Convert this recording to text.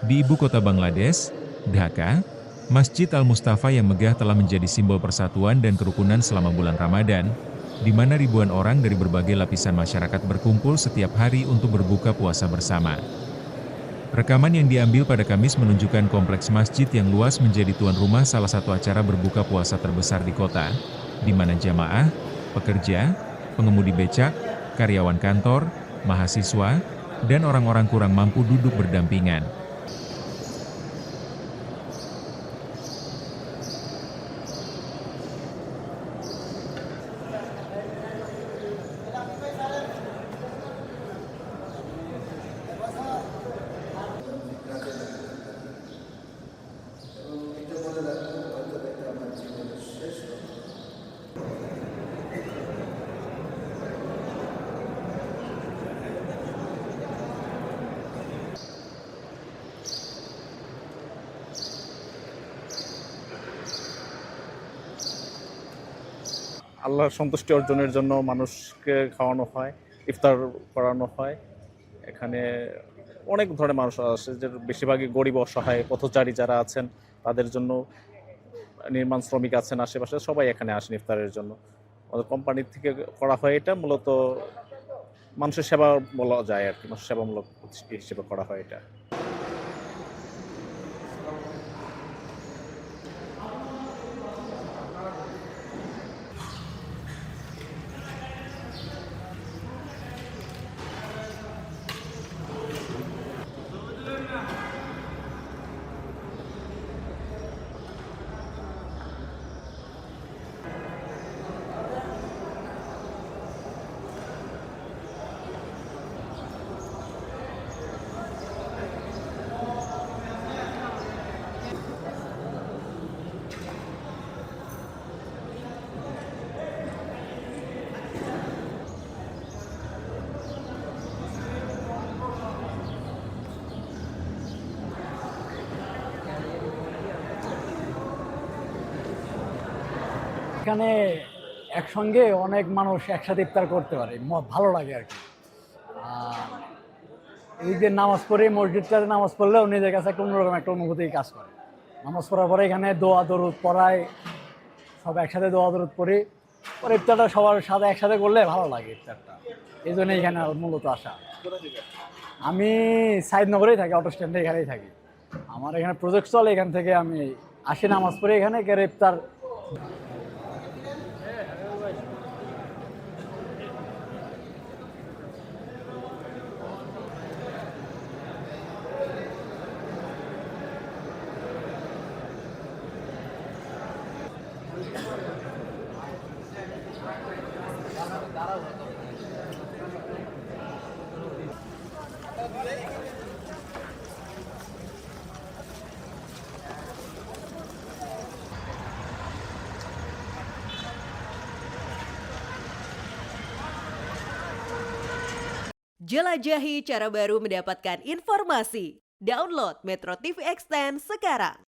Di ibu kota Bangladesh, Dhaka, Masjid Al-Mustafa yang megah telah menjadi simbol persatuan dan kerukunan selama bulan Ramadan, di mana ribuan orang dari berbagai lapisan masyarakat berkumpul setiap hari untuk berbuka puasa bersama. Rekaman yang diambil pada Kamis menunjukkan kompleks masjid yang luas menjadi tuan rumah salah satu acara berbuka puasa terbesar di kota, di mana jamaah, pekerja, pengemudi becak, karyawan kantor, mahasiswa, dan orang-orang kurang mampu duduk berdampingan. আল্লাহর সন্তুষ্টি অর্জনের জন্য মানুষকে খাওয়ানো হয়, ইফতার করানো হয়। এখানে অনেক ধরনের মানুষ আসে, যে বেশিরভাগই গরিব, অসহায়, পথচারী যারা আছেন তাদের জন্য, নির্মাণ শ্রমিক আছেন আশেপাশে, সবাই এখানে আসেন ইফতারের জন্য। আমাদের কোম্পানি থেকে করা হয় এটা, মূলত মানুষের সেবা বলা যায় আর কি, মানুষের সেবামূলক হিসেবে করা হয় এটা। এখানে একসঙ্গে অনেক মানুষ একসাথে ইফতার করতে পারে, ভালো লাগে আর কি। আর এই যে নামাজ পড়ে, মসজিদটাতে নামাজ পড়লেও নিজের কাছে একটা অন্যরকম একটা অনুভূতি কাজ করে। নামাজ পড়ার পরে এখানে দোয়া দরুদ পড়ায়, সব একসাথে দোয়া দরুদ পড়ি, পরে ইফতারটা সবার সাথে একসাথে করলে ভালো লাগে ইফতারটা। এই জন্য এখানে মূলত আসা। আমি সাইদনগরেই থাকি, অটো স্ট্যান্ডে এখানেই থাকি। আমার এখানে প্রজেক্ট চলে, এখান থেকে আমি আসি নামাজ পড়ে এখানে ইফতার। Jelajahi cara baru mendapatkan informasi. Download Metro TV Extend sekarang.